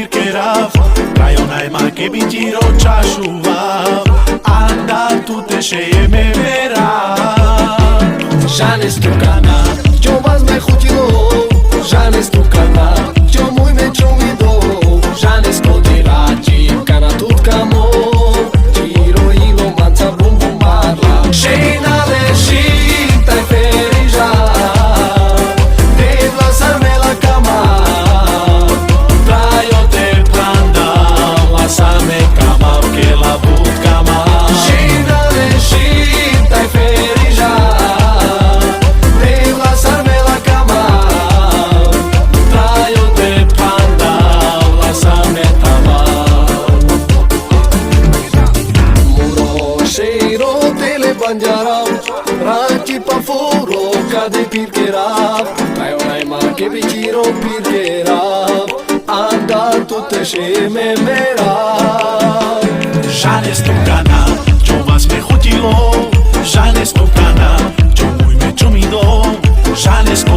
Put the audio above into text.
pirkerav Rajonaj make bitiro čašuvav Anda tu te šeje me verav Žane stukana, čo vás me chutilo Žane stukana, čo môj me čo mi do Žane skodila, čívka na tutkamo Čiro ilo manca bum bum barla Žena leží, taj feriža Devla samela kama Trajo te pranda La same kama Vkela budkama Žena leží, taj feriža Devla samela kama Trajo te pranda La same kama Muro šeiro tele banjarau Raki pa furo kade pirkerav Kaj onaj make bitiro pirkerav Anda tu te šeme merav Žane stukana, čo vás me chutilo Žane stukana, čo môj me čo mi do Žane stukana